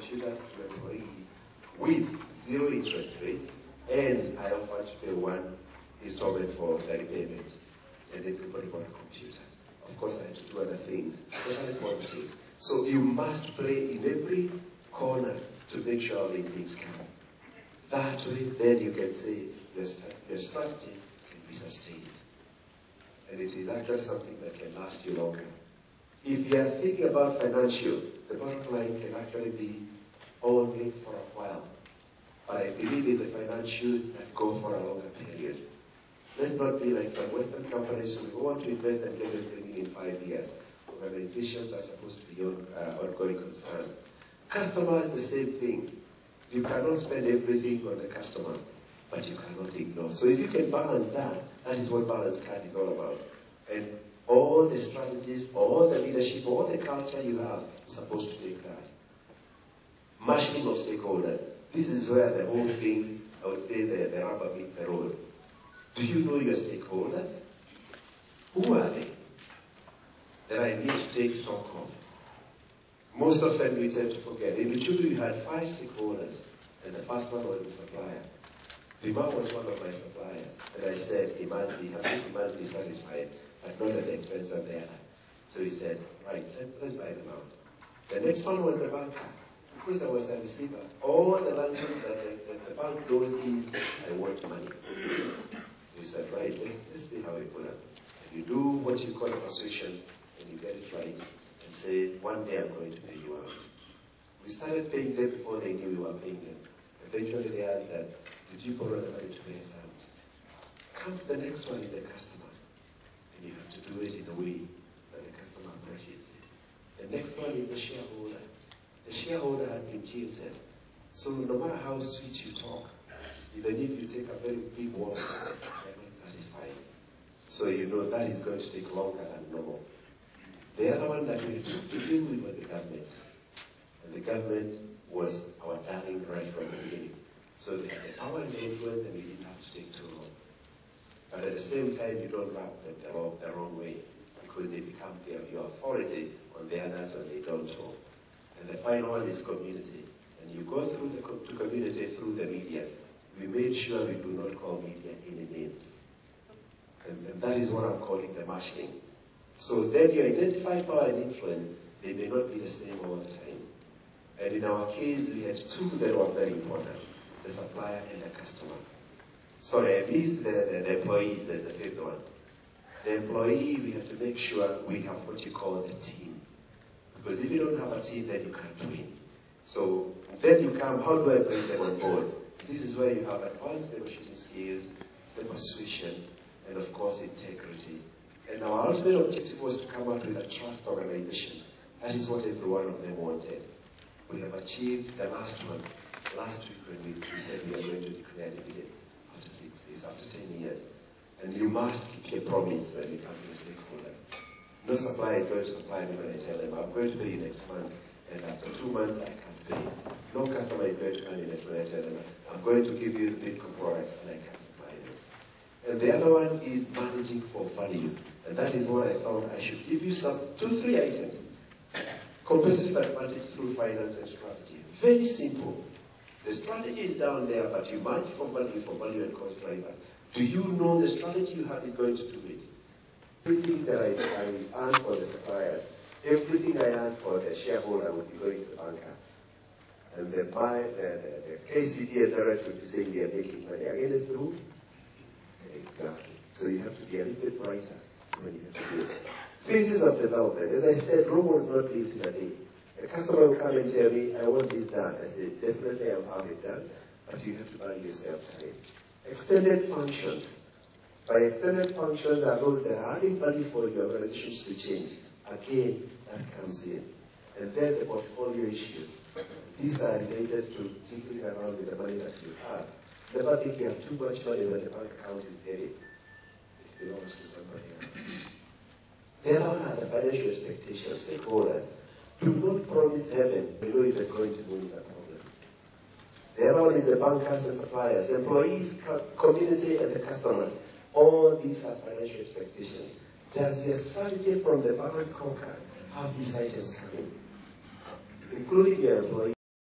computers to employees with 0 interest rate, and I offered to pay 1 installment for the repayment, and everybody bought a computer. Of course, I had to do other things, totally positive. So you must play in every corner to make sure these things come. That way, then you can say your strategy can be sustained. And it is actually something that can last you longer. If you are thinking about financial, the bottom line can actually be only for a while. But I believe in the financial that go for a longer period. Let's not be like some Western companies who want to invest and get everything in 5 years. Organizations are supposed to be ongoing concern. Customer is the same thing. You cannot spend everything on the customer, but you cannot ignore. So if you can balance that, that is what Balance Card is all about. And all the strategies, all the leadership, all the culture you have is supposed to take that. Mashing of stakeholders. This is where the whole thing, I would say, the rubber meets the road. Do you know your stakeholders? Who are they that I need to take stock of? Most often we tend to forget. In Uchumi, we had 5 stakeholders, and the first one was the supplier. Vima was one of my suppliers, and I said he must be happy, he must be satisfied, but not at the expense of the other. So he said, right, let's buy them out. The next one was the banker. Because I was a receiver, all the language that the bank knows is, I want money. We said, right, let's see how we put it. And you do what you call a persuasion, and you get it right, and say, one day I'm going to pay you out. We started paying them before they knew we were paying them. Eventually they asked us, did you borrow the money to pay us out? Come to the next one is the customer. And you have to do it in a way that the customer appreciates it. The next one is the shareholder. The shareholder had been jilted. So no matter how sweet you talk, even if you take a very big walk, they're not satisfied. So you know that is going to take longer than normal. The other one that we had to deal with was the government. And the government was our darling right from the beginning. So they had the power and the influence, and we didn't have to take too long. But at the same time, you don't wrap them the wrong way, because they become your authority on the others when they don't know. And the final one is community. And you go through the community through the media. We made sure we do not call media any names. And that is what I'm calling the mashing. So then you identify power and influence. They may not be the same all the time. And in our case, we had 2 that were very important. The supplier and the customer. Sorry, I missed the employee, the 5th one. The employee, we have to make sure we have what you call the team. Because if you don't have a team, then you can't win. So then you come, how do I bring them on board? This is where you have advanced negotiating skills, the persuasion, and of course integrity. And our ultimate objective was to come up with a trust organization. That is what every one of them wanted. We have achieved the last one. Last week when we said we are going to declare dividends after 6 days, after 10 years. And you must keep your promise when you come to the stakeholders. No supplier is going to supply me when I tell them, I'm going to pay you next month, and after 2 months I can't pay. No customer is going to come in when I tell them, I'm going to give you the big compromise, and I can't supply them. And the other one is managing for value. And that is what I found I should give you 2-3 items. Competitive advantage through finance and strategy. Very simple. The strategy is down there, but you manage for value and cost drivers. Do you know the strategy you have is going to do it? Everything that I earn for the suppliers, everything I earn for the shareholder will be going to the banker. And the KCD and the rest will be saying they are making money. Again, it's true? Exactly. So you have to be a little bit brighter when you have to do it. Phases of development. As I said, Rome was not built in a day. A customer will come and tell me, I want this done. I say, definitely I'll have it done, but you have to buy yourself time. Extended functions. By extended functions are those that are adding value for your organizations to change. Again, that comes in. And then the portfolio issues. These are related to tinkering around with the money that you have. Never think you have too much money when the bank account is heavy. It belongs to somebody else. There are the financial expectations, stakeholders. Do not promise heaven below if they're going to win the problem. The other one is the bankers and suppliers, the employees, community, and the customers. All these are financial expectations. Does your strategy from the balance scorecard have these items coming? Including your employees?